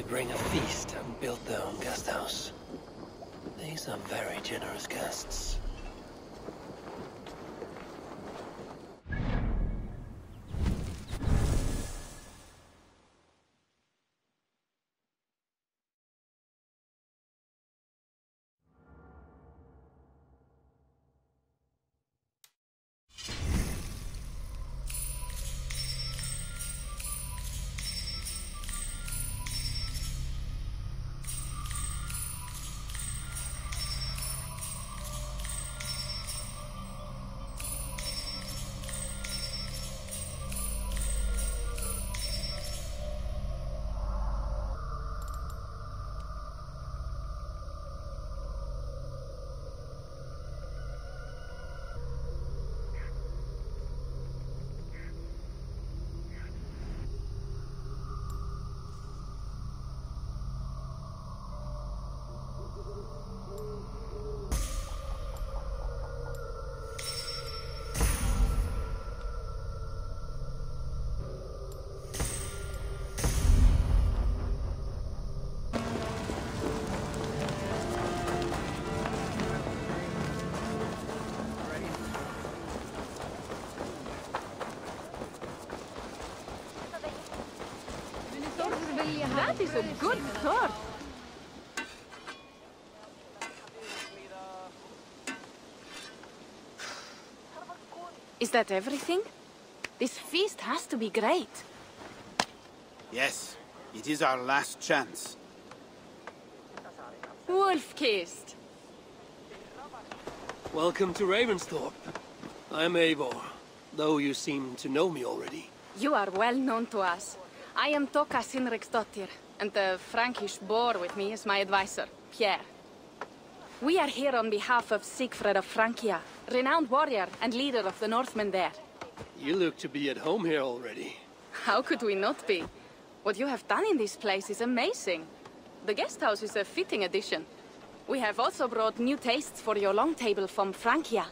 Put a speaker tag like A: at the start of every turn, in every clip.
A: bring a feast and build their own guest house. These are very generous guests.
B: That is a good start. Is that everything? This feast has to be great.
C: Yes, it is our last chance.
B: Wolf-kissed.
A: Welcome to Ravensthorpe. I'm Eivor, though you seem to know me already.
B: You are well known to us. I am Toka Sinriksdottir, and the Frankish boar with me is my advisor, Pierre. We are here on behalf of Sigfred of Francia, renowned warrior and leader of the Northmen there.
A: You look to be at home here already.
B: How could we not be? What you have done in this place is amazing. The guest house is a fitting addition. We have also brought new tastes for your long table from Francia.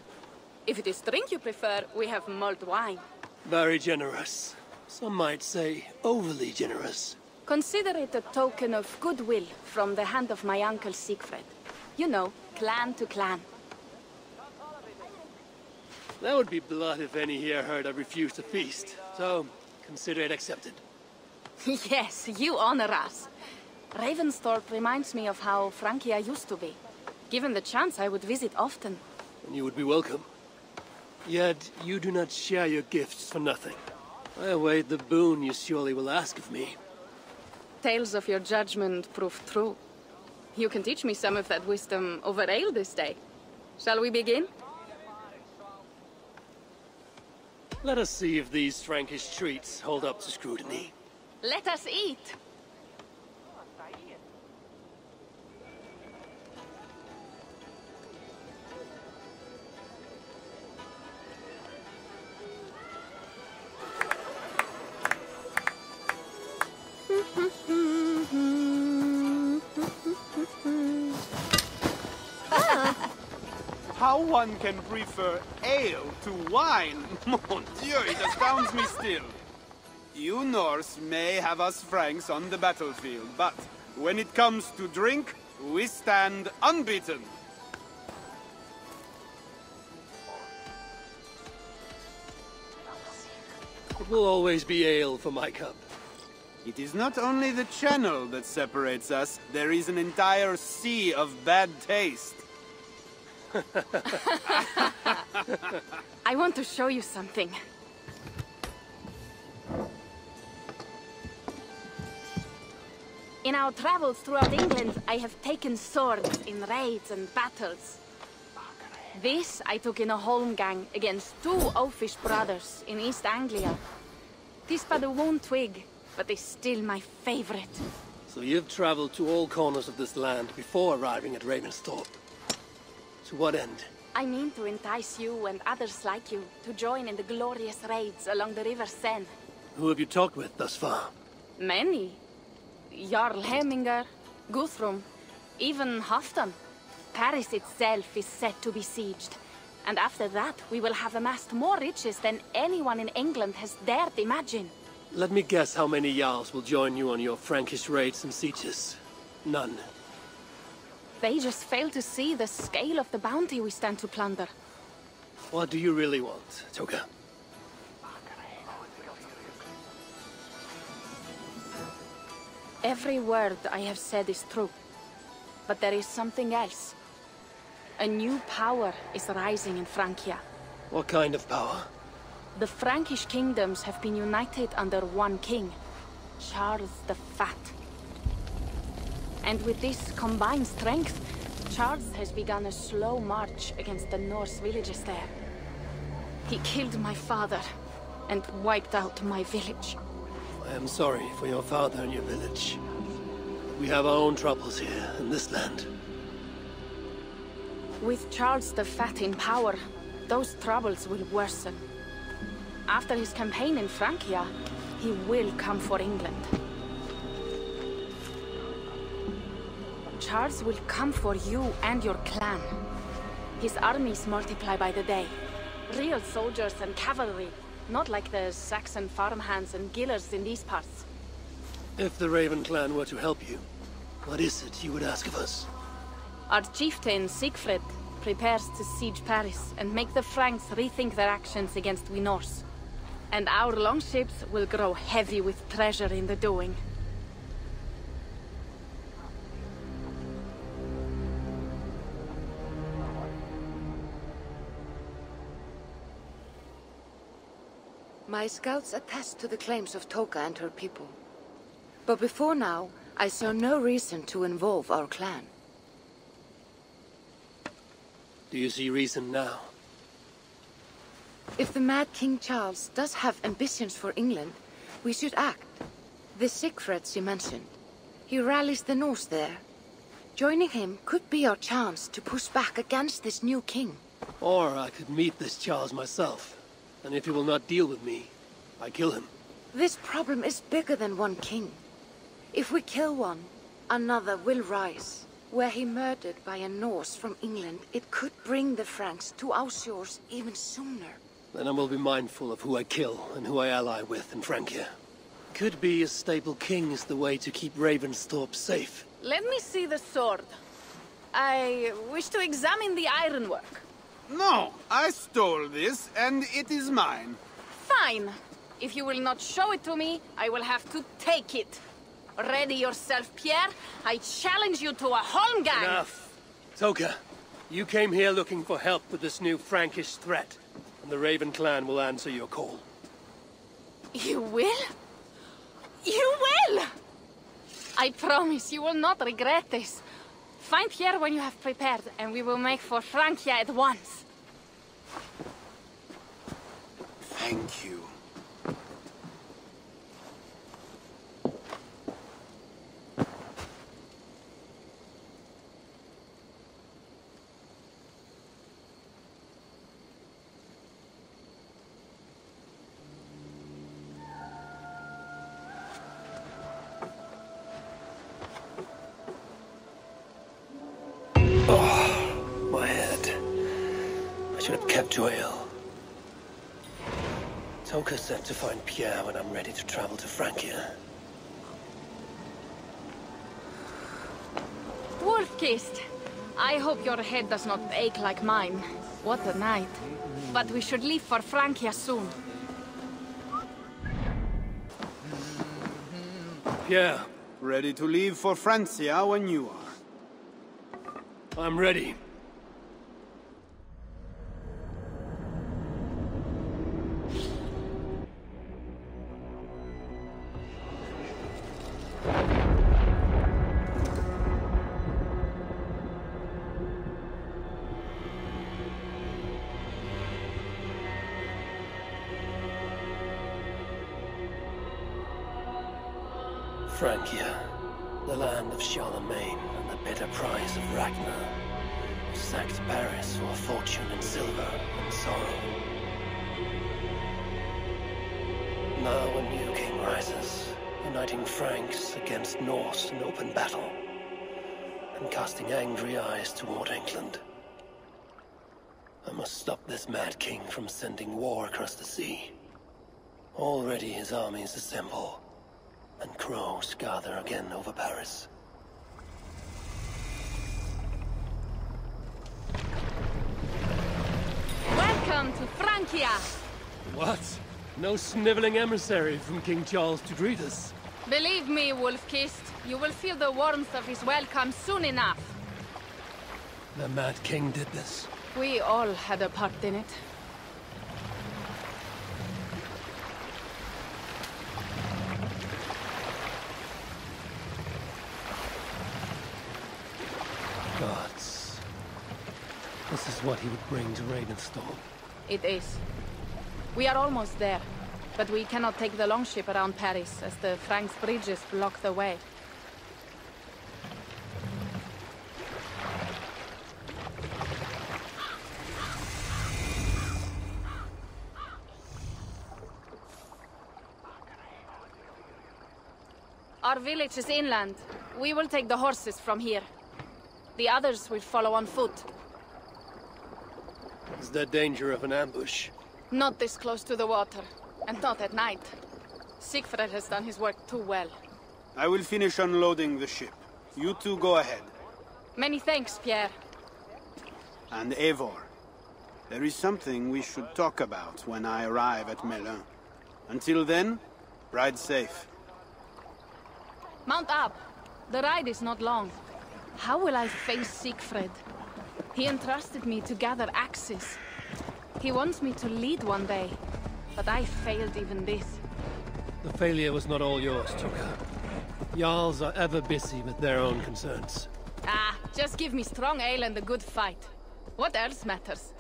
B: If it is drink you prefer, we have mulled wine.
A: Very generous. Some might say overly generous.
B: Consider it a token of goodwill from the hand of my uncle Sigfred. You know, clan to clan.
A: That would be blood if any here heard I refused to feast. So, consider it accepted.
B: Yes, you honor us. Ravensthorpe reminds me of how Francia used to be. Given the chance, I would visit often.
A: And you would be welcome. Yet, you do not share your gifts for nothing. I await the boon you surely will ask of me.
B: Tales of your judgment prove true. You can teach me some of that wisdom over ale this day. Shall we begin?
A: Let us see if these Frankish treats hold up to scrutiny.
B: Let us eat!
C: How one can prefer ale to wine? Mon Dieu, it astounds me still. You Norse may have us Franks on the battlefield, but when it comes to drink, we stand unbeaten.
A: It will always be ale for my cup.
C: It is not only the channel that separates us, there is an entire sea of bad taste.
B: I want to show you something. In our travels throughout England, I have taken swords in raids and battles. This I took in a holmgang against two oafish brothers in East Anglia. Tis but a worn twig, but is still my favorite.
A: So you've traveled to all corners of this land before arriving at Ravensthorpe. To what end?
B: I mean to entice you and others like you to join in the glorious raids along the River Seine.
A: Who have you talked with thus far?
B: Many. Jarl Hemminger, Guthrum, even Halfdan. Paris itself is set to be besieged. And after that, we will have amassed more riches than anyone in England has dared imagine.
A: Let me guess how many Jarls will join you on your Frankish raids and sieges. None.
B: They just fail to see the scale of the bounty we stand to plunder.
A: What do you really want, Toka?
B: Every word I have said is true. But there is something else. A new power is rising in Francia.
A: What kind of power?
B: The Frankish kingdoms have been united under one king, Charles the Fat. And with this combined strength, Charles has begun a slow march against the Norse villages there. He killed my father and wiped out my village.
A: I am sorry for your father and your village. We have our own troubles here in this land.
B: With Charles the Fat in power, those troubles will worsen. After his campaign in Francia, he will come for England. Charles will come for you and your clan. His armies multiply by the day. Real soldiers and cavalry, not like the Saxon farmhands and gillers in these parts.
A: If the Raven clan were to help you, what is it you would ask of us?
B: Our chieftain, Siegfried, prepares to siege Paris and make the Franks rethink their actions against we Norse. And our longships will grow heavy with treasure in the doing.
D: My scouts attest to the claims of Toka and her people. But before now, I saw no reason to involve our clan.
A: Do you see reason now?
D: If the mad King Charles does have ambitions for England, we should act. The Siegfrieds you mentioned. He rallies the Norse there. Joining him could be our chance to push back against this new king.
A: Or I could meet this Charles myself. And if he will not deal with me, I kill him.
D: This problem is bigger than one king. If we kill one, another will rise. Were he murdered by a Norse from England, it could bring the Franks to our shores even sooner.
A: Then I will be mindful of who I kill and who I ally with in Francia. Could be a stable king is the way to keep Ravensthorpe safe.
B: Let me see the sword. I wish to examine the ironwork.
C: No, I stole this, and it is mine.
B: Fine. If you will not show it to me, I will have to take it. Ready yourself, Pierre. I challenge you to a holmgang.
A: Enough. Toka, you came here looking for help with this new Frankish threat, and the Raven clan will answer your call.
B: You will? You will! I promise you will not regret this. Find Pierre when you have prepared, and we will make for Francia at once.
C: Thank you.
A: My head. I should have kept well. Toka said to find Pierre when I'm ready to travel to Francia.
B: Wolf-kissed. I hope your head does not ache like mine. What a night. But we should leave for Francia soon.
A: Pierre,
C: Ready to leave for Francia when you are.
A: I'm ready. Francia, the land of Charlemagne and the bitter prize of Ragnar, sacked Paris for fortune and silver and sorrow. Now a new king rises, uniting Franks against Norse in open battle, and casting angry eyes toward England. I must stop this mad king from sending war across the sea. Already his armies assemble, and crows gather again over Paris.
B: Welcome to Francia!
E: What? No sniveling emissary from King Charles to greet us?
B: Believe me, Wolf-Kissed, you will feel the warmth of his welcome soon enough.
E: The Mad King did this.
B: We all had a part in it.
E: Gods. This is what he would bring to Ravenstorm.
B: It is. We are almost there, but we cannot take the longship around Paris as the Franks' bridges block the way. Our village is inland. We will take the horses from here. The others will follow on foot.
E: Is there danger of an ambush?
B: Not this close to the water, and not at night. Siegfried has done his work too well.
C: I will finish unloading the ship. You two go ahead.
B: Many thanks, Pierre.
C: And Eivor, there is something we should talk about when I arrive at Melun. Until then, ride safe.
B: Mount up. The ride is not long. How will I face Siegfried? He entrusted me to gather axes. He wants me to lead one day, but I failed even this.
E: The failure was not all yours, Tuka. Jarls are ever busy with their own concerns.
B: Ah, just give me strong ale and a good fight. What else matters?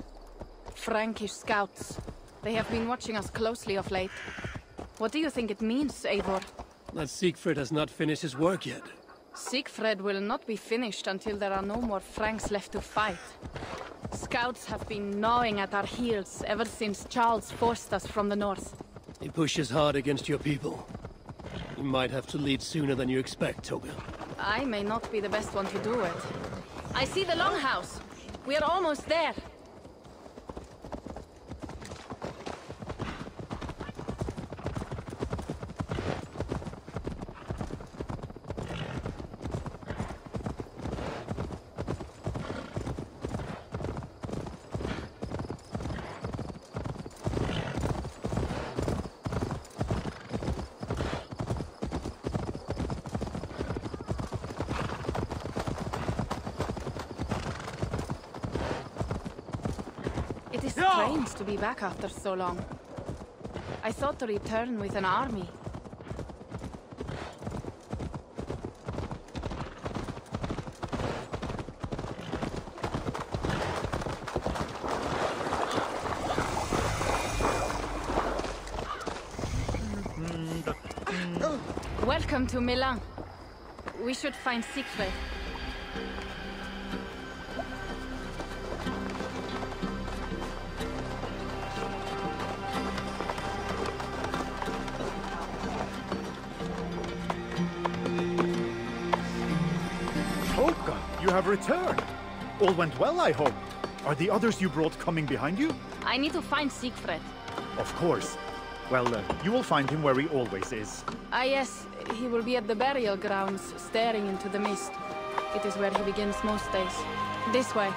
B: Frankish scouts. They have been watching us closely of late. What do you think it means, Eivor?
E: That Siegfried has not finished his work yet.
B: Siegfried will not be finished until there are no more Franks left to fight. Scouts have been gnawing at our heels ever since Charles forced us from the north.
E: He pushes hard against your people. You might have to lead sooner than you expect, Toga.
B: I may not be the best one to do it. I see the longhouse. We are almost there. It is strange to be back after so long. I thought to return with an army. Welcome to Milan. We should find Siegfried.
F: You have returned. All went well, I hope. Are the others you brought coming behind you?
B: I need to find Siegfried.
F: Of course. Well, you will find him where he always is.
B: Ah yes, he will be at the burial grounds, staring into the mist. It is where he begins most days. This way.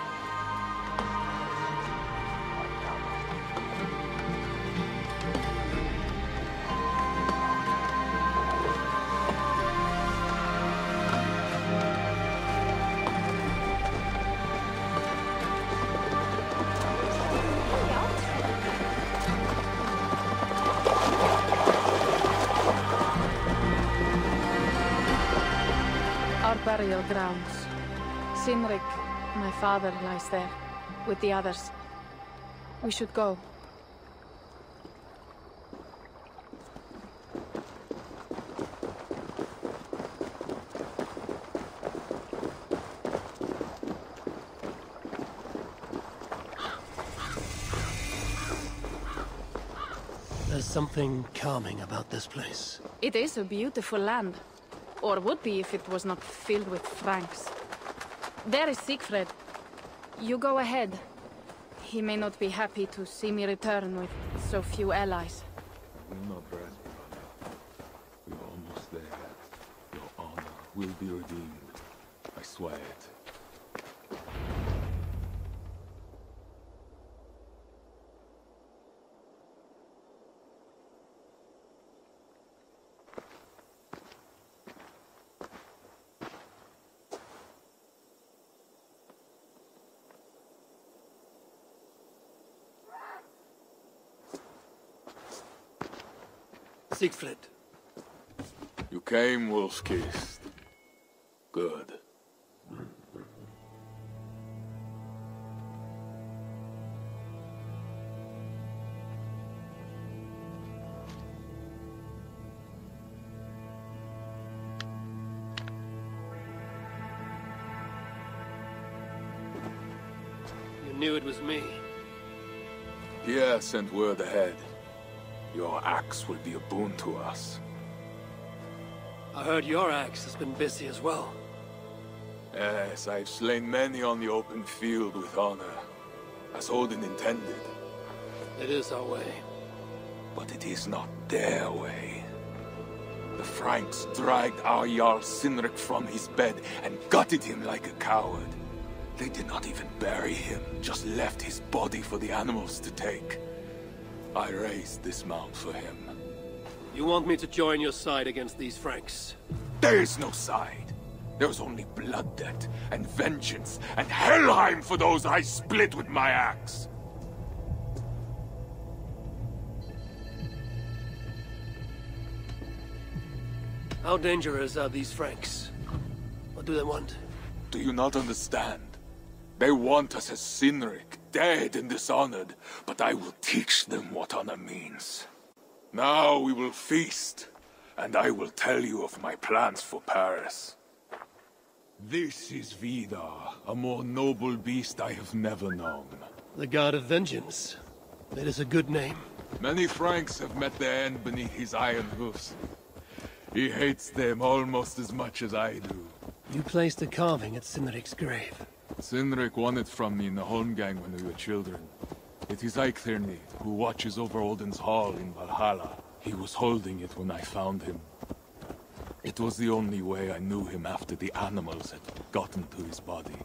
B: Burial grounds. Sinrik, my father, lies there, with the others. We should go.
E: There's something calming about this place.
B: It is a beautiful land. Or would be if it was not filled with Franks. There is Siegfried. You go ahead. He may not be happy to see me return with so few allies.
G: Not very will be redeemed. I swear it.
E: Siegfried.
G: You came, wolf-kissed. Good.
E: You knew it was me.
G: Pierre sent word ahead. Your axe will be a boon to us.
E: I heard your axe has been busy as well.
G: Yes, I've slain many on the open field with honor, as Odin intended.
E: It is our way.
G: But it is not their way. The Franks dragged our Jarl Sinrik from his bed and gutted him like a coward. They did not even bury him, just left his body for the animals to take. I raised this mound for him.
E: You want me to join your side against these Franks?
G: There is no side. There is only blood debt, and vengeance, and Helheim for those I split with my axe.
E: How dangerous are these Franks? What do they want?
G: Do you not understand? They want us as Sinrik, dead and dishonored, but I will teach them what honor means. Now we will feast, and I will tell you of my plans for Paris. This is Vidar, a more noble beast I have never known.
E: The God of Vengeance. That is a good name.
G: Many Franks have met their end beneath his iron hoofs. He hates them almost as much as I do.
E: You placed a carving at Sinrik's grave.
G: Sinrik won it from me in the Holmgang when we were children. It is Eivor, who watches over Odin's hall in Valhalla. He was holding it when I found him. It was the only way I knew him after the animals had gotten to his body.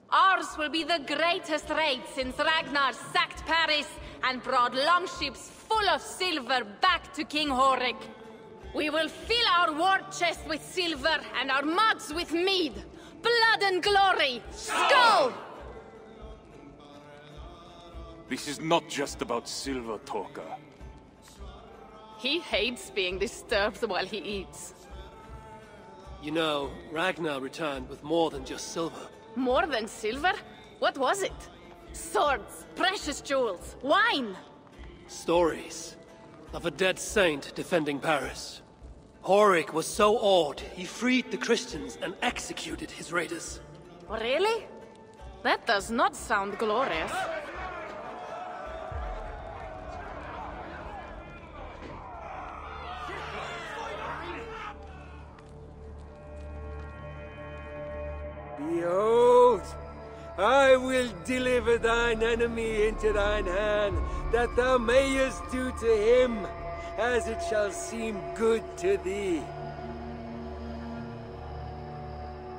B: Ours will be the greatest raid since Ragnar sacked Paris and brought longships full of silver back to King Horik. We will fill our war chest with silver and our mugs with mead. Blood and glory! Skull!
G: This is not just about silver, Torka.
B: He hates being disturbed while he eats.
E: You know, Ragnar returned with more than just silver.
B: More than silver? What was it? Swords, precious jewels, wine!
E: Stories of a dead saint defending Paris. Horik was so awed, he freed the Christians and executed his raiders.
B: Really? That does not sound glorious.
H: Behold, I will deliver thine enemy into thine hand, that thou mayest do to him as it shall seem good to thee.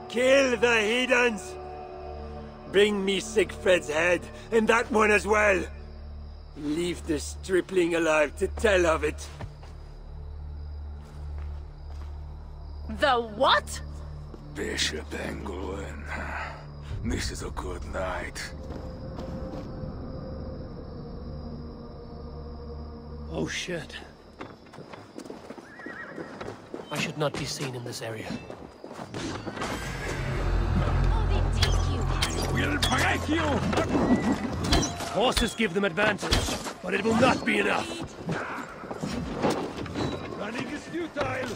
H: Kill the heathens! Bring me Siegfried's head, and that one as well! Leave the stripling alive to tell of it.
B: The what?
G: Bishop Engelwin. This is a good night.
E: Oh shit. I should not be seen in this area.
H: We'll break you!
E: Horses give them advantage, but it will not be enough.
H: Running is futile!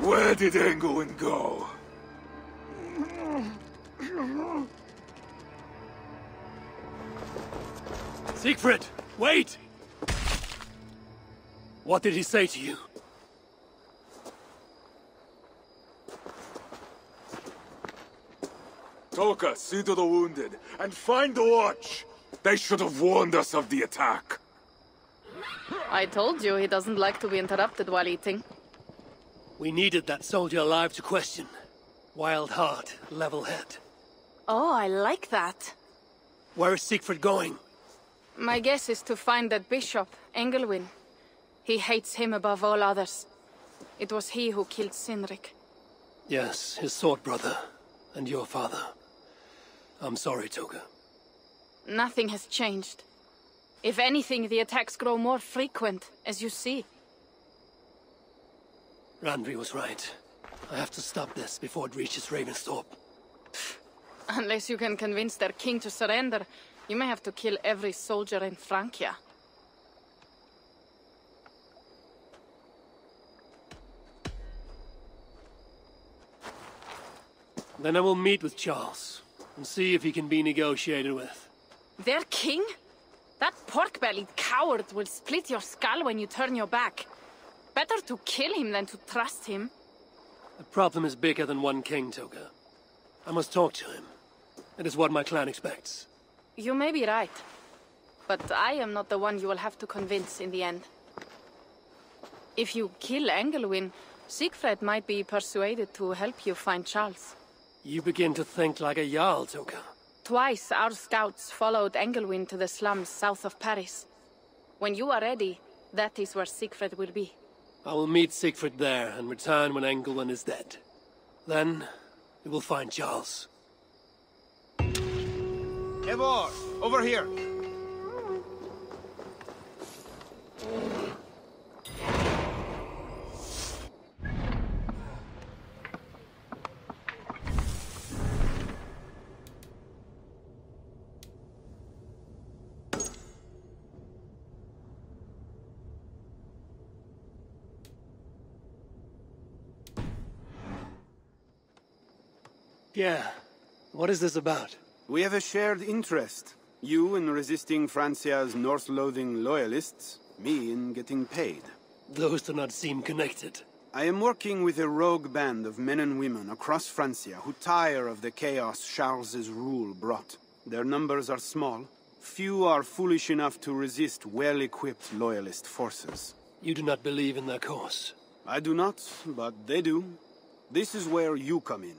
G: Where did England go?
E: Siegfried, wait! What did he say to you?
G: Toka, see to the wounded, and find the watch! They should have warned us of the attack.
B: I told you he doesn't like to be interrupted while eating.
E: We needed that soldier alive to question. Wild heart, level head.
B: Oh, I like that.
E: Where is Siegfried going?
B: My guess is to find that bishop, Engelwin. He hates him above all others. It was he who killed Cynric.
E: Yes, his sword brother. And your father. I'm sorry, Toga.
B: Nothing has changed. If anything, the attacks grow more frequent, as you see.
E: Randvi was right. I have to stop this before it reaches Ravensthorpe.
B: Unless you can convince their king to surrender, you may have to kill every soldier in Francia.
E: Then I will meet with Charles, and see if he can be negotiated with.
B: Their king? That pork-bellied coward will split your skull when you turn your back. Better to kill him than to trust him.
E: The problem is bigger than one king, Toga. I must talk to him. It is what my clan expects.
B: You may be right. But I am not the one you will have to convince in the end. If you kill Engelwin, Siegfried might be persuaded to help you find Charles.
E: You begin to think like a Jarl, Toga.
B: Twice our scouts followed Engelwin to the slums south of Paris. When you are ready, that is where Siegfried will be.
E: I will meet Siegfried there and return when Engelwin is dead. Then, we will find Charles.
C: Eivor, over here!
E: Yeah. What is this about?
C: We have a shared interest. You in resisting Francia's Norse-loathing loyalists, me in getting paid.
E: Those do not seem connected.
C: I am working with a rogue band of men and women across Francia who tire of the chaos Charles's rule brought. Their numbers are small. Few are foolish enough to resist well-equipped loyalist forces.
E: You do not believe in their cause?
C: I do not, but they do. This is where you come in.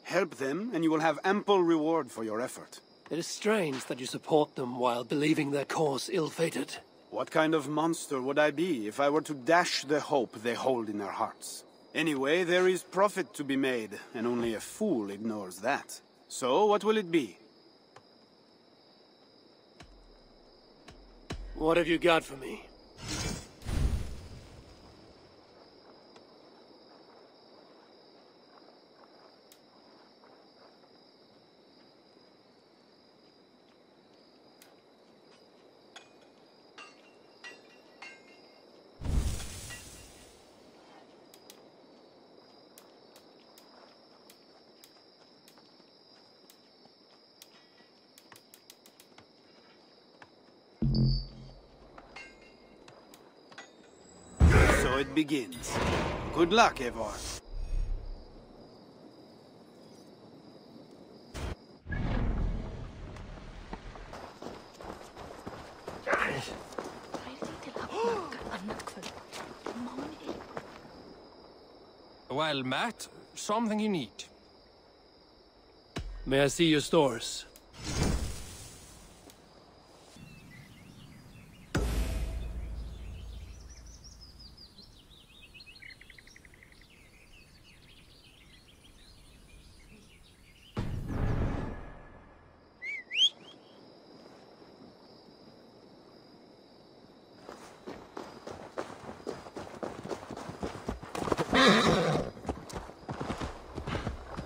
C: Help them, and you will have ample reward for your effort.
E: It is strange that you support them while believing their cause ill-fated.
C: What kind of monster would I be if I were to dash the hope they hold in their hearts? Anyway, there is profit to be made, and only a fool ignores that. So, what will it be?
E: What have you got for me?
C: it begins. Good luck, Eivor.
I: Well, Matt, something you need.
E: May I see your stores?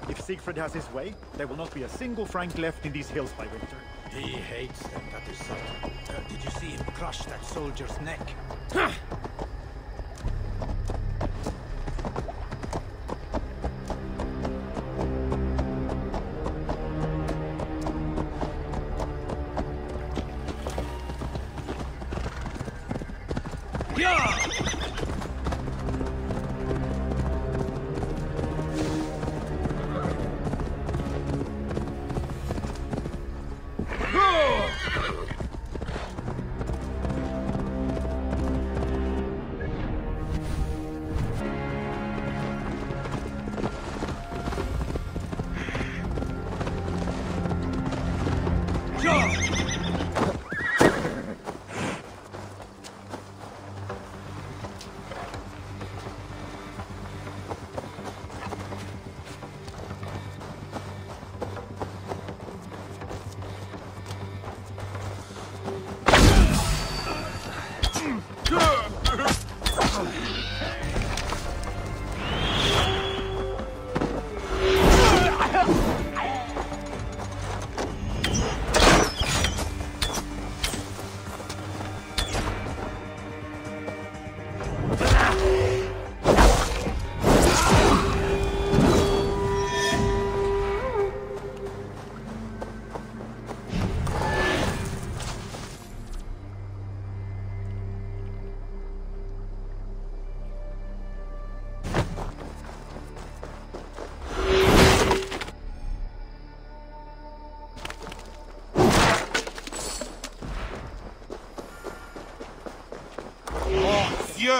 F: If Siegfried has his way, there will not be a single Frank left in these hills by winter.
J: He hates them, that is certain. Did you see him crush that soldier's neck?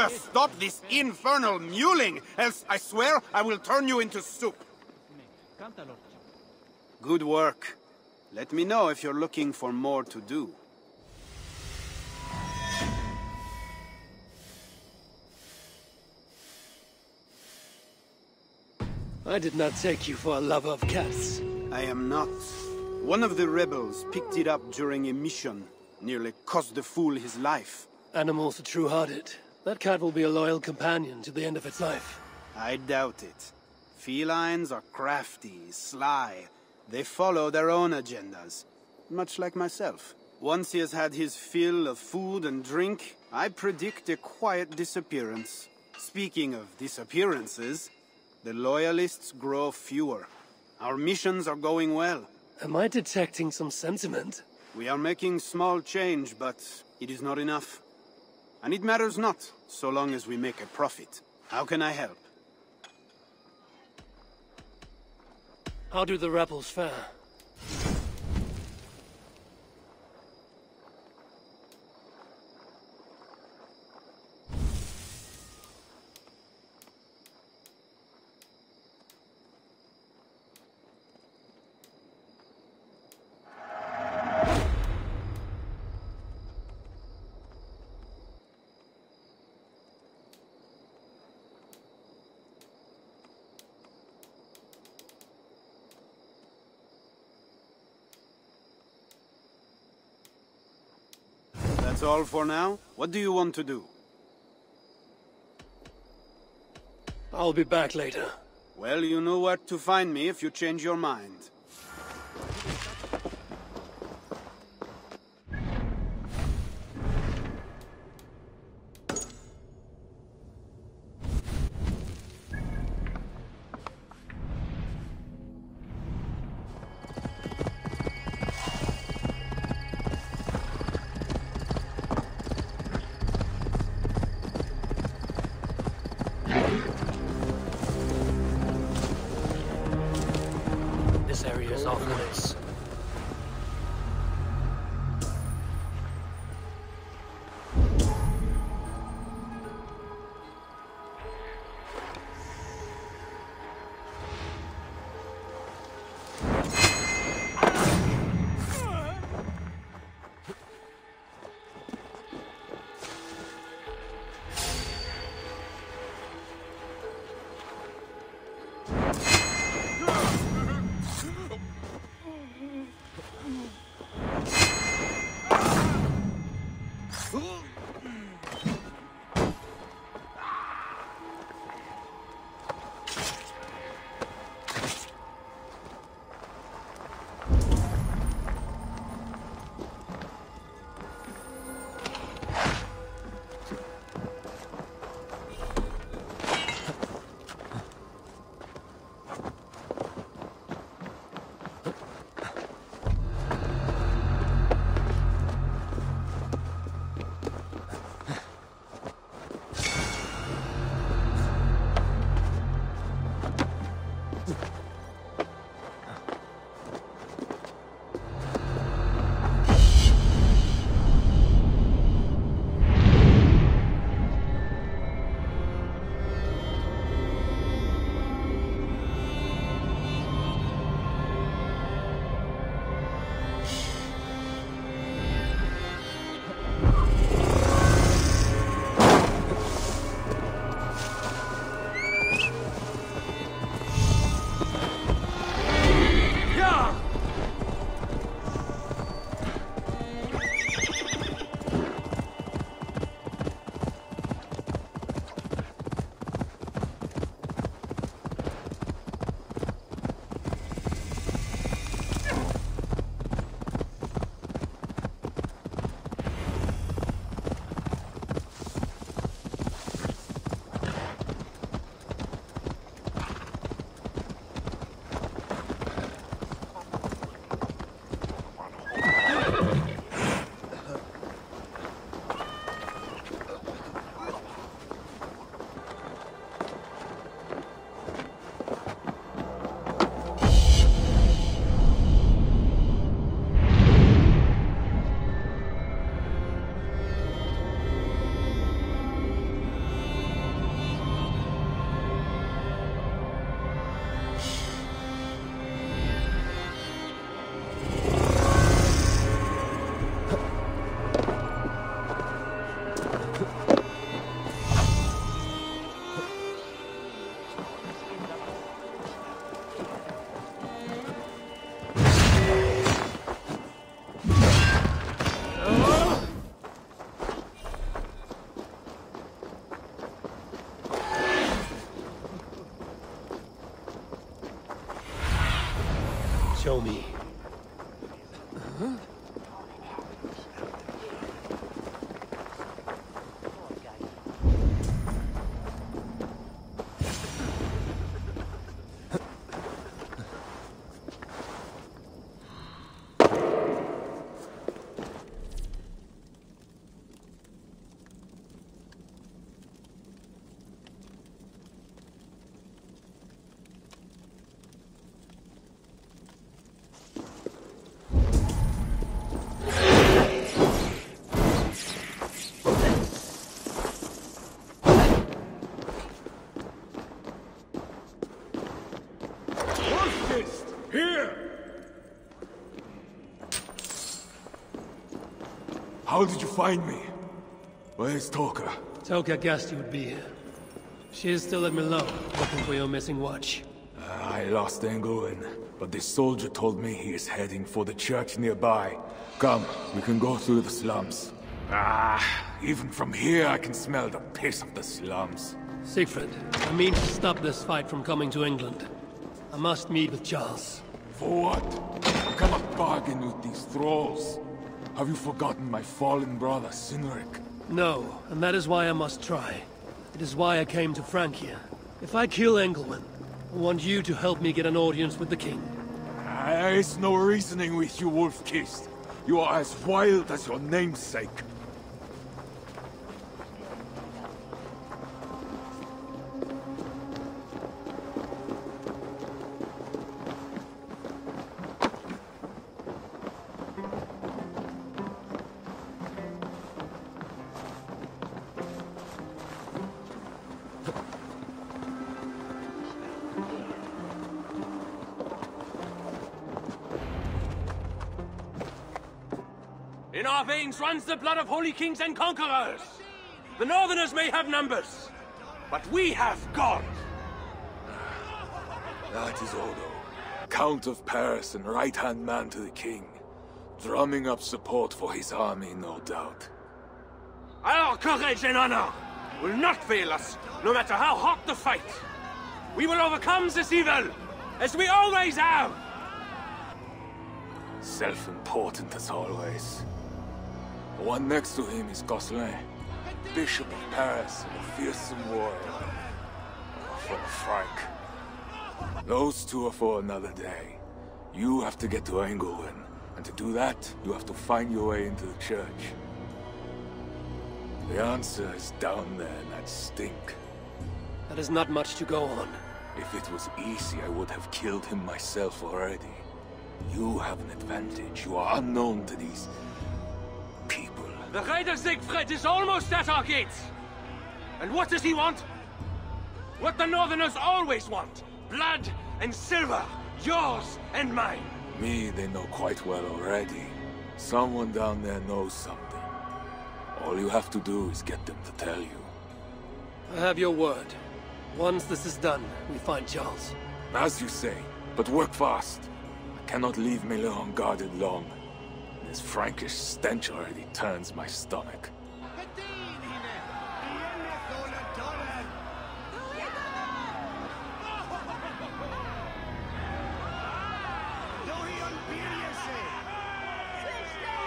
C: Stop this infernal mewling, else I swear I will turn you into soup. Good work. Let me know if you're looking for more to do.
E: I did not take you for a lover of cats.
C: I am not. One of the rebels picked it up during a mission. Nearly cost the fool his life.
E: Animals are true-hearted. That cat will be a loyal companion to the end of its life.
C: I doubt it. Felines are crafty, sly. They follow their own agendas. Much like myself. Once he has had his fill of food and drink, I predict a quiet disappearance. Speaking of disappearances, the loyalists grow fewer. Our missions are going well.
E: Am I detecting some sentiment?
C: We are making small change, but it is not enough. And it matters not, so long as we make a profit. How can I help?
E: How do the rebels fare?
C: That's all for now? What do you want to do?
E: I'll be back later.
C: Well, you know where to find me if you change your mind.
E: Show me.
G: How did you find me? Where's Toka?
E: Toka guessed you would be here. She is still at Milo, looking for your missing watch.
G: I lost Englewen, but this soldier told me he is heading for the church nearby. Come, we can go through the slums. Even from here I can smell the piss of the slums.
E: Siegfried, I mean to stop this fight from coming to England. I must meet with Charles.
G: For what? I cannot bargain with these thralls. Have you forgotten my fallen brother, Cynric?
E: No, and that is why I must try. It is why I came to Francia. If I kill Engelwin, I want you to help me get an audience with the king.
G: There is no reasoning with you, Wolf-Kissed. You are as wild as your namesake.
H: In our veins runs the blood of holy kings and conquerors. The Northerners may have numbers, but we have God.
G: That is Odo, Count of Paris and right-hand man to the king. Drumming up support for his army, no doubt.
H: I
J: Our courage and honor will not fail us, no matter how hot the fight. We will overcome this evil, as we always have.
G: Self-important as always. The one next to him is Gosselin, Bishop of Paris and a fearsome warrior. For Frank. Those two are for another day. You have to get to Engelwin, and to do that, you have to find your way into the church. The answer is down there in that stink.
E: That is not much to go on.
G: If it was easy, I would have killed him myself already. You have an advantage. You are unknown to these people.
J: The Raider Siegfried is almost at our gates. And what does he want? What the Northerners always want. Blood and silver. Yours and mine.
G: Me, they know quite well already. Someone down there knows something. All you have to do is get them to tell you.
E: I have your word. Once this is done, we find Charles.
G: As you say, but work fast. I cannot leave Miller unguarded long. This Frankish stench already turns my stomach.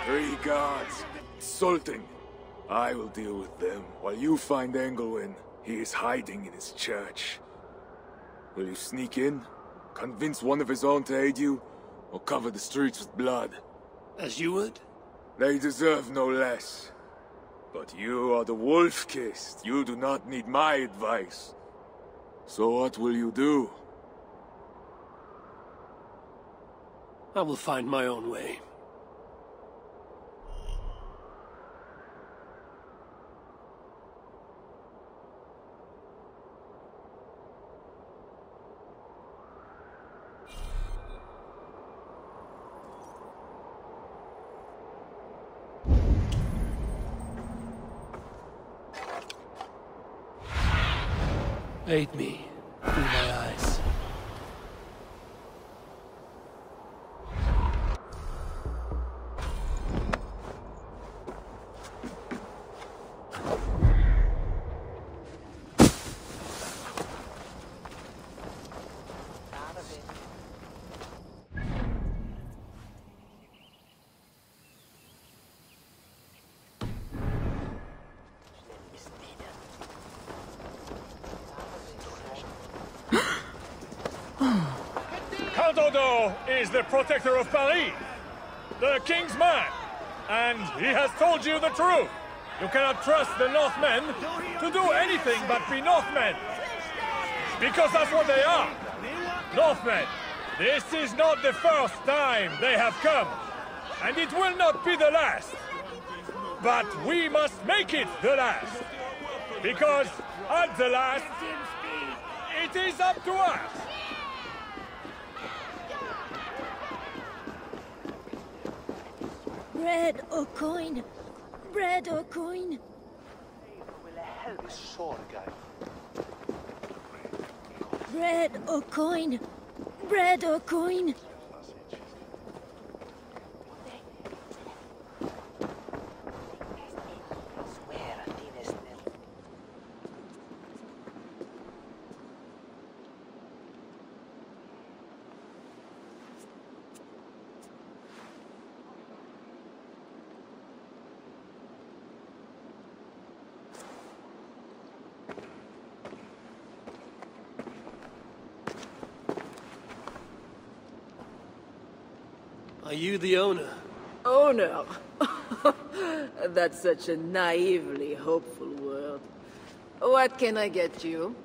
G: Three guards. Insulting. I will deal with them, while you find Engelwin. He is hiding in his church. Will you sneak in? Convince one of his own to aid you? Or cover the streets with blood?
E: As you would?
G: They deserve no less. But you are the wolf-kissed. You do not need my advice. So what will you do?
E: I will find my own way. Aid me through my eyes.
K: Is the protector of Paris, the king's man, and he has told you the truth. You cannot trust the Northmen to do anything but be Northmen, because that's what they are. Northmen. This is not the first time they have come, and it will not be the last. But we must make it the last, because at the last, it is up to us.
L: Bread or coin? Bread or coin? Bread or coin? Bread or coin?
E: Are you the owner?
M: Owner? That's such a naively hopeful word. What can I get you?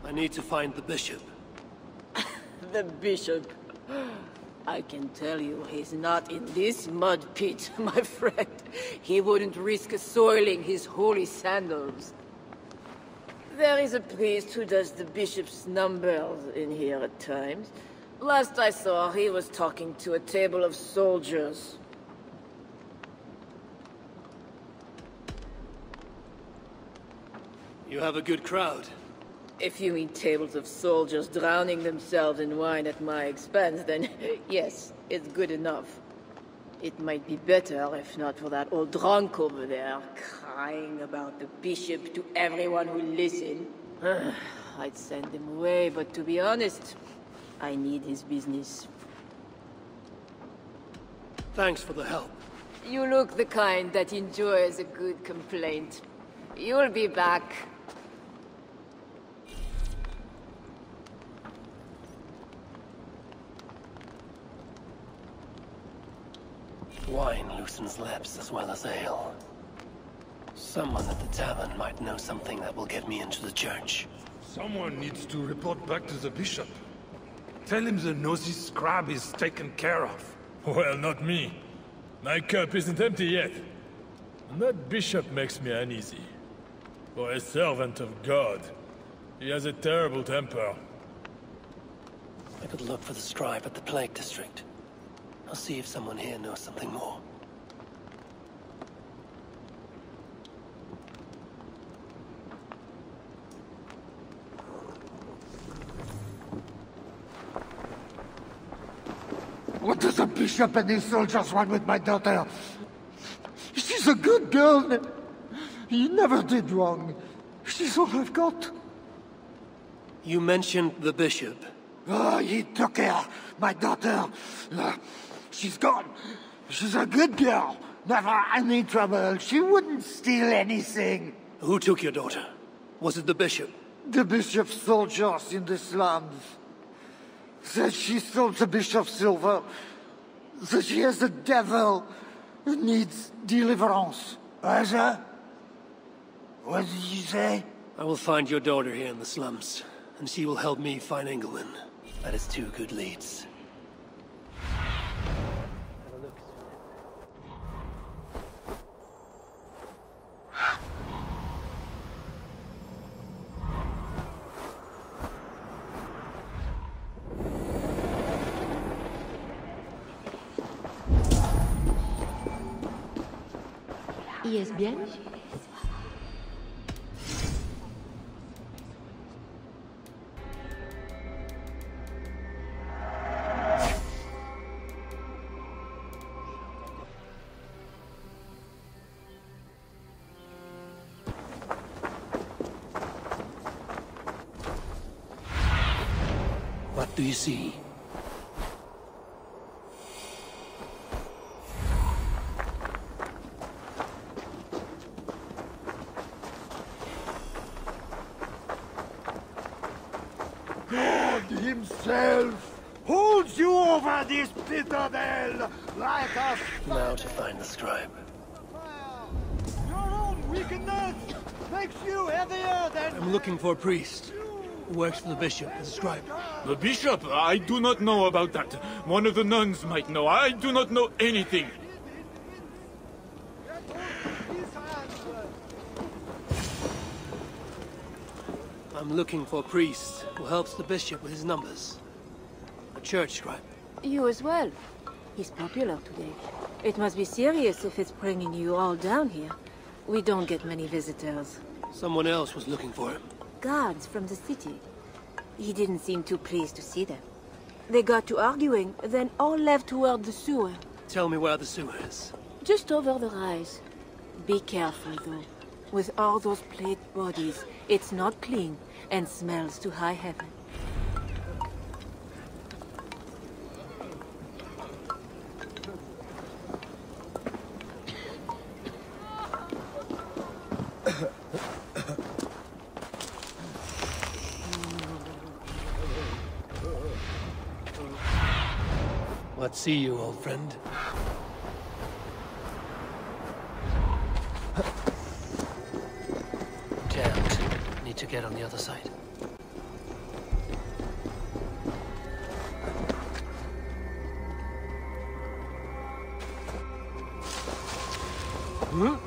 E: I need to find the bishop.
M: The bishop? I can tell you he's not in this mud pit, my friend. He wouldn't risk soiling his holy sandals. There is a priest who does the bishop's numbers in here at times. Last I saw, he was talking to a table of soldiers.
E: You have a good crowd.
M: If you mean tables of soldiers drowning themselves in wine at my expense, then yes, it's good enough. It might be better if not for that old drunk over there, crying about the bishop to everyone who listened. I'd send him away, but to be honest, I need his business.
E: Thanks for the help.
M: You look the kind that enjoys a good complaint. You'll be back.
A: Wine loosens lips as well as ale. Someone at the tavern might know something that will get me into the church.
N: Someone needs to report back to the bishop. Tell him the nosy scrab is taken care of.
K: Well, not me. My cup isn't empty yet. And that bishop makes me uneasy. For a servant of God, he has a terrible temper.
A: I could look for the scribe at the Plague District. I'll see if someone here knows something more.
O: What does the bishop and his soldiers want with my daughter? She's a good girl. He never did wrong. She's all I've got.
E: You mentioned the bishop.
O: Oh, he took her, my daughter. She's gone. She's a good girl. Never any trouble. She wouldn't steal anything.
E: Who took your daughter? Was it the bishop?
O: The bishop's soldiers in the slums. Said she stole the bishop's silver. Said she has the devil who needs deliverance. What did you say?
E: I will find your daughter here in the slums, and she will help me find Engelwin.
A: That is 2 good leads.
P: ¿Y es bien?
A: What do you see?
O: God himself holds you over this pit of hell like a...
A: Now to find the scribe.
O: Your own wickedness makes you heavier than...
E: I'm looking for a priest who works for the bishop as a scribe.
N: The bishop? I do not know about that. One of the nuns might know. I do not know anything.
E: I'm looking for a priest who helps the bishop with his numbers. A church scribe.
M: You as well. He's popular today. It must be serious if it's bringing you all down here. We don't get many visitors.
E: Someone else was looking for him.
M: Guards from the city. He didn't seem too pleased to see them. They got to arguing, then all left toward the sewer.
E: Tell me where the sewer is.
M: Just over the rise. Be careful, though. With all those plague bodies, it's not clean and smells to high heaven.
E: What see you, old friend?
A: Jammed. Need to get on the other side.
E: Huh?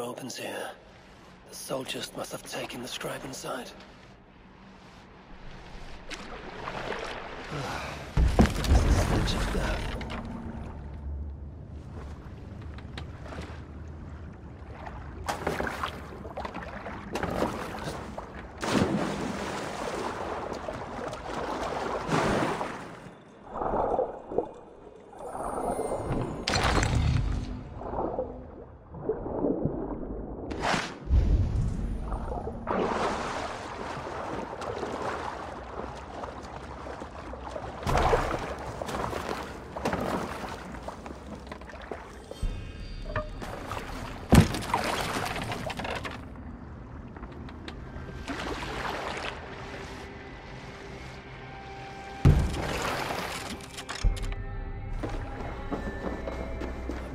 A: opens here. The soldiers must have taken the scribe inside. This is the stench of death.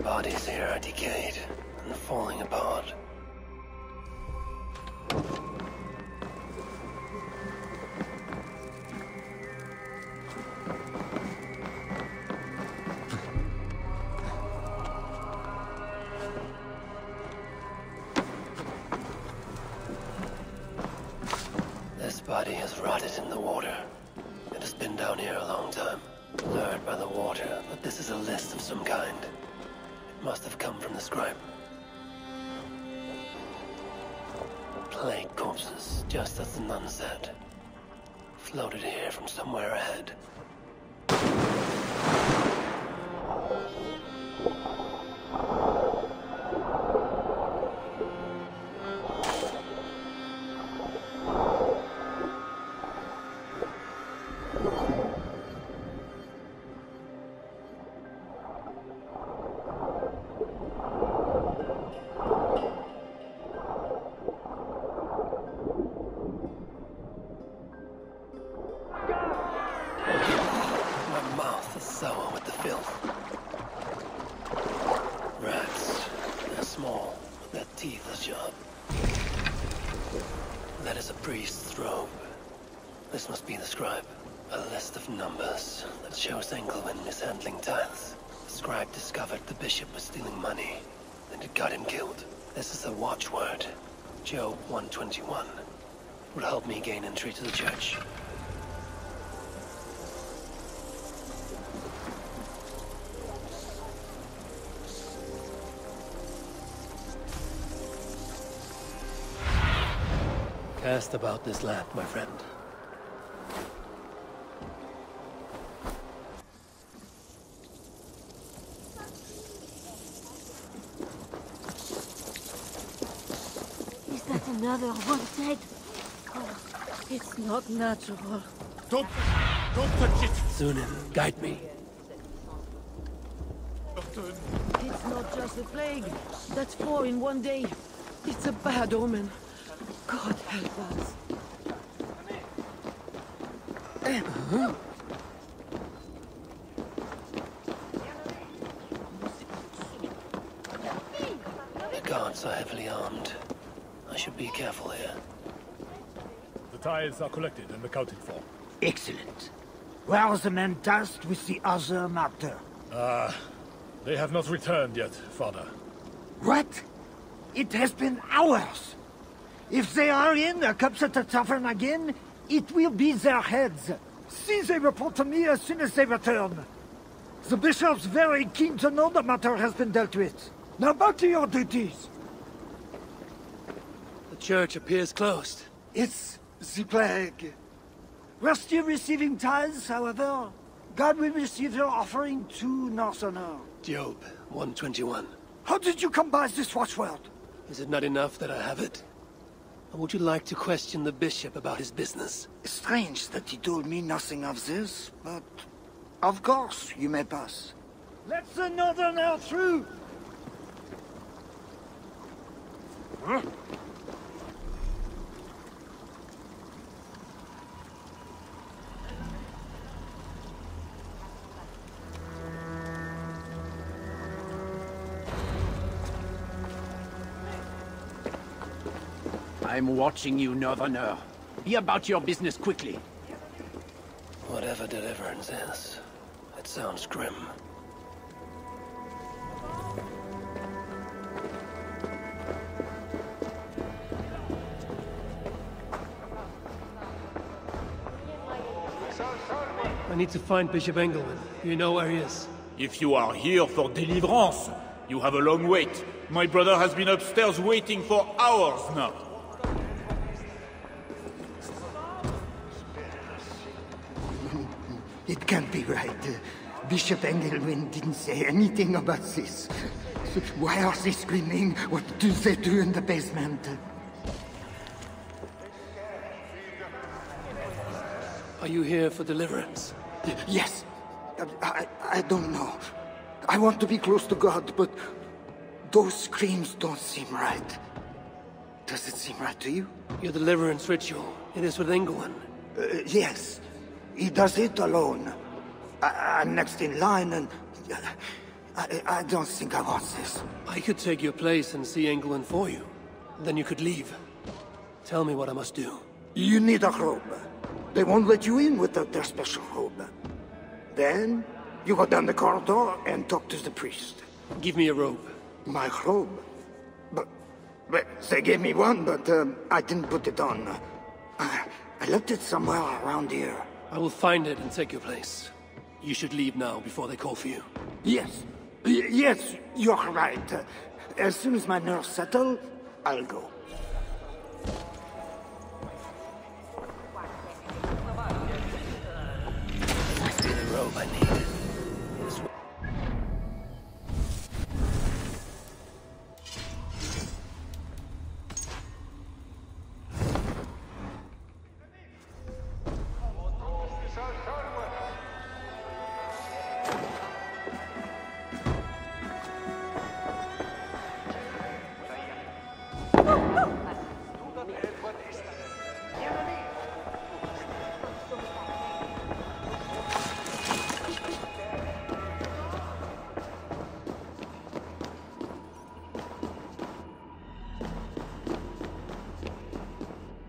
A: Bodies here are decayed and falling apart. This body has rotted in the water. It has been down here a long time. Lured by the water that this is a list of some kind. Must have come from the scribe. Plague corpses, just as the nun said. Floated here from somewhere ahead. This must be the scribe. A list of numbers that shows Engelman mishandling tithes. The scribe discovered the bishop was stealing money, and it got him killed. This is a watchword. Job 121. Will help me gain entry to the church.
E: Cast about this land, my friend.
L: Another one dead. Oh, it's not natural.
N: Don't touch it!
E: Sunan, guide me.
Q: It's not just a plague. That's 4 in one day. It's a bad omen. God help us.
A: The guards are heavily armed. I should be careful here.
K: The tithes are collected and accounted for.
O: Excellent. Where are the men tasked with the other matter?
K: They have not returned yet, Father.
O: What? It has been hours. If they are in the cups at the tavern again, it will be their heads. See they report to me as soon as they return. The bishop's very keen to know the matter has been dealt with. Now back to your duties.
E: The church appears closed.
O: It's the plague. We're still receiving tithes, however. God will receive your offering to Norse honor.
E: Job 121.
O: How did you come by this watchword?
E: Is it not enough that I have it? Or would you like to question the bishop about his business?
O: Strange that he told me nothing of this, but... Of course, you may pass. Let the northerner through! Huh?
R: I'm watching you, Northerner. Be about your business quickly.
A: Whatever deliverance is, it sounds grim.
E: I need to find Bishop Engelman. Do you know where he is?
K: If you are here for deliverance, you have a long wait. My brother has been upstairs waiting for hours now.
O: It can't be right. Bishop Engelman didn't say anything about this. So why are they screaming? What do they do in the basement?
E: Are you here for deliverance?
O: Yes. I don't know. I want to be close to God, but those screams don't seem right. Does it seem right to you?
E: Your deliverance ritual. It is with Engelman.
O: Yes. He does it alone. I'm next in line, and I don't think I want this.
E: I could take your place and see Engelman for you. Then you could leave. Tell me what I must do.
O: You need a robe. They won't let you in without their special robe. Then, you go down the corridor and talk to the priest.
E: Give me a robe.
O: My robe? But they gave me one, but I didn't put it on. I left it somewhere around here.
E: I will find it and take your place. You should leave now before they call for you.
O: Yes. Yes, you're right. As soon as my nerves settle, I'll go.
A: Must be the robe I need.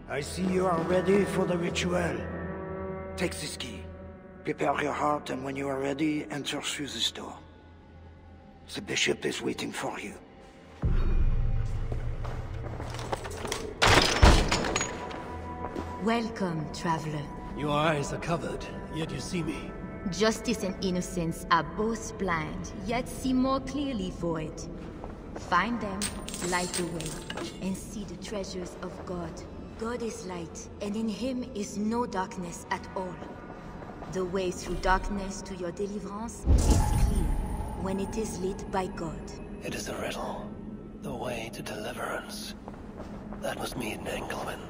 O: I see you are ready for the ritual. Take this key. Prepare your heart, and when you are ready, enter through this door. The bishop is waiting for you.
S: Welcome, traveler.
E: Your eyes are covered, yet you see me.
S: Justice and innocence are both blind, yet see more clearly for it. Find them, light the way, and see the treasures of God. God is light, and in him is no darkness at all. The way through darkness to your deliverance is clear when it is lit by God.
A: It is a riddle. The way to deliverance. That was me in Engelman.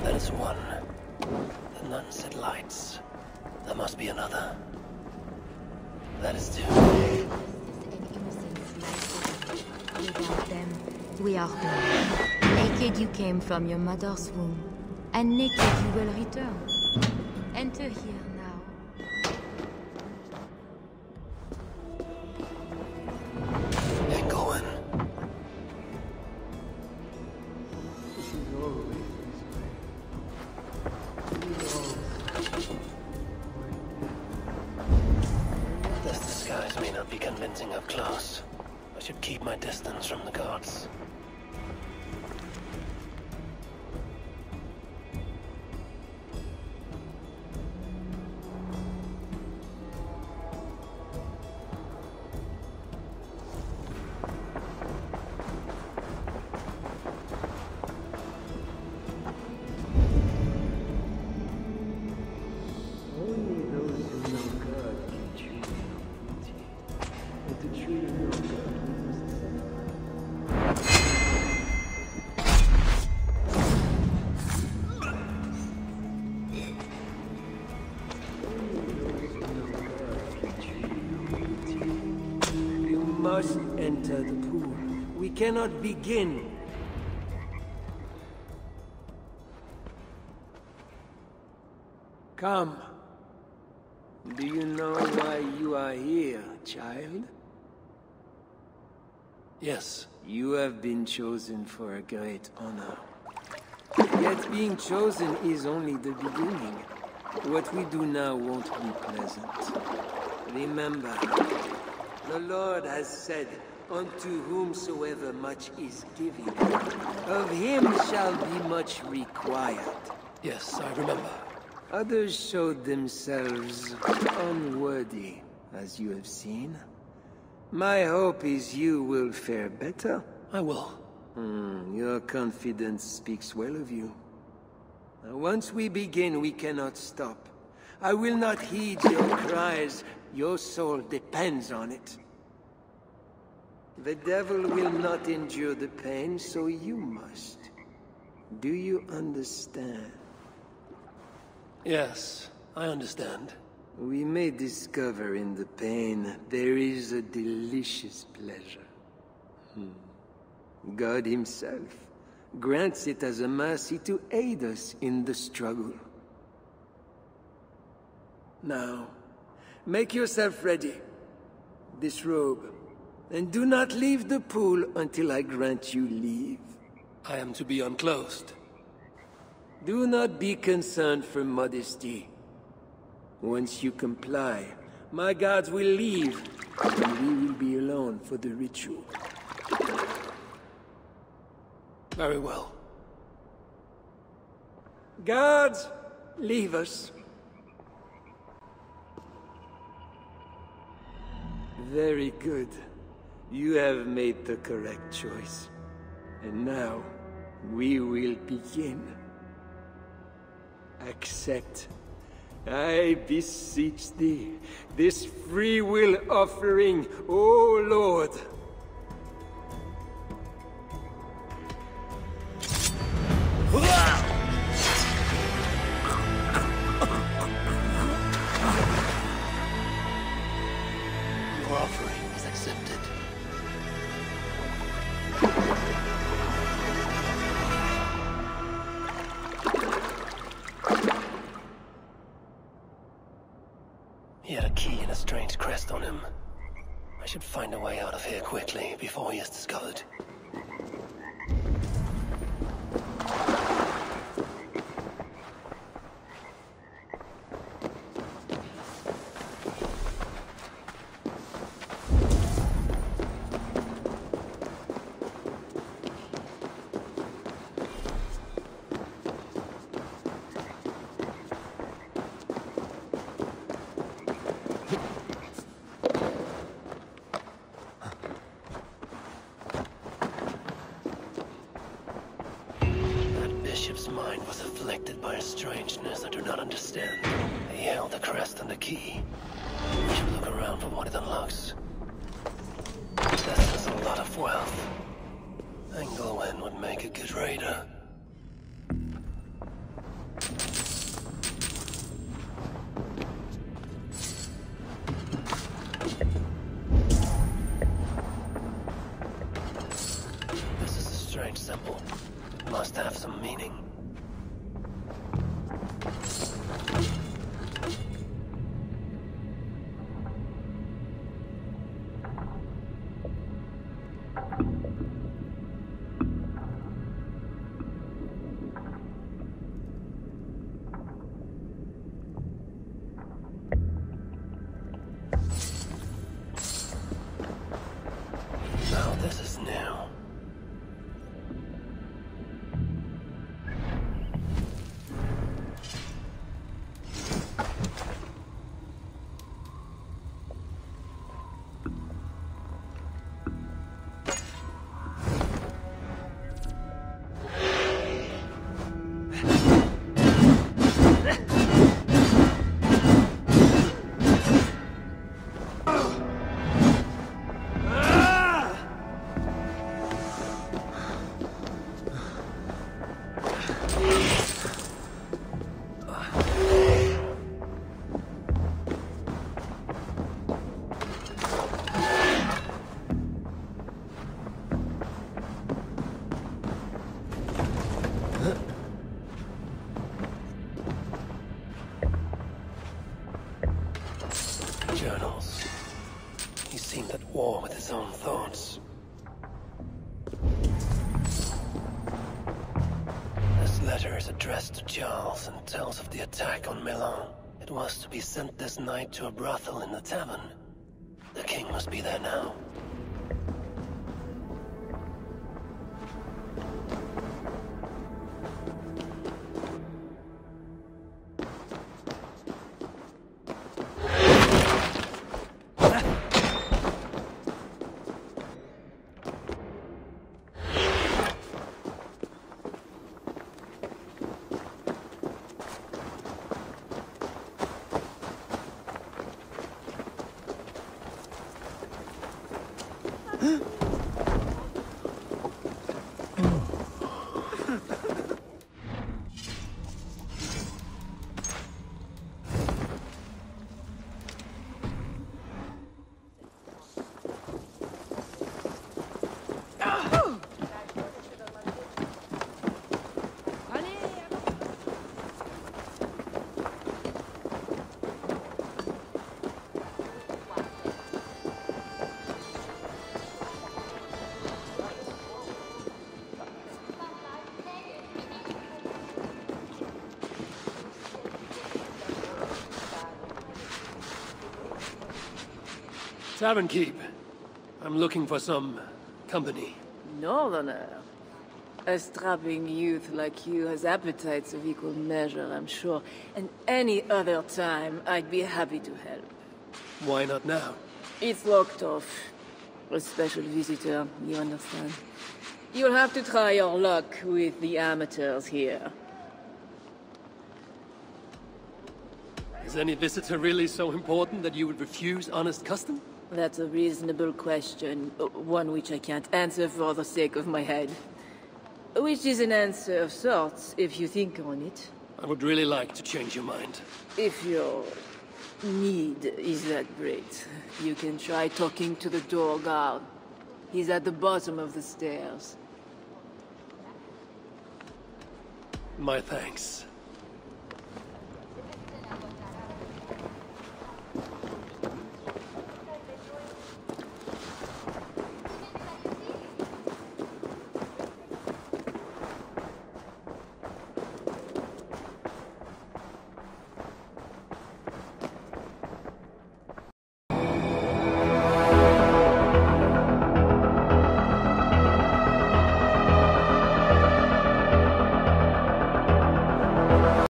A: That is one. The nun said lights. There must be another. That is two.
S: Without them, we are doomed. Naked you came from your mother's womb, and naked you will return. Enter here now.
A: Engelman. This disguise may not be convincing up close. I should keep my distance from the gods.
H: Must enter the pool. We cannot begin. Come. Do you know why you are here, child?
E: Yes.
H: You have been chosen for a great honor. Yet being chosen is only the beginning. What we do now won't be pleasant. Remember, the Lord has said, "Unto whomsoever much is given, of him shall be much required."
E: Yes, I remember.
H: Others showed themselves unworthy, as you have seen. My hope is you will fare better.
E: I will.
H: Your confidence speaks well of you. Now, once we begin, we cannot stop. I will not heed your cries. Your soul depends on it. The devil will not endure the pain, so you must. Do you understand?
E: Yes, I understand.
H: We may discover in the pain there is a delicious pleasure. God himself grants it as a mercy to aid us in the struggle. Now, make yourself ready. Disrobe, and do not leave the pool until I grant you leave.
E: I am to be unclothed.
H: Do not be concerned for modesty. Once you comply, my gods will leave, and we will be alone for the ritual.
E: Very well.
H: Guards, leave us. Very good. You have made the correct choice. And now, we will begin. Accept, I beseech thee, this free will offering, O Lord.
E: Your offering is accepted.
A: He had a key and a strange crest on him. I should find a way out of here quickly before he is discovered. Bishop's mind was afflicted by a strangeness I do not understand. He held the crest and the key. We should look around for what it unlocks. This is a lot of wealth. Engelwin would make a good raider. This is a strange symbol. It must have some meaning. Now this is new. Journals. He seemed at war with his own thoughts. This letter addressed to Charles and tells of the attack on Milan. It was to be sent this night to a brothel in the tavern. The king must be there now.
E: Tavern keep. I'm looking for some company.
M: Northerner. A strapping youth like you has appetites of equal measure, I'm sure. And any other time, I'd be happy to help.
E: Why not now?
M: It's locked off. A special visitor, you understand. You'll have to try your luck with the amateurs here.
E: Is any visitor really so important that you would refuse honest custom?
M: That's a reasonable question, one which I can't answer for the sake of my head. Which is an answer of sorts, if you think on it.
E: I would really like to change your mind.
M: If your need is that great, you can try talking to the door guard. He's at the bottom of the stairs.
E: My thanks.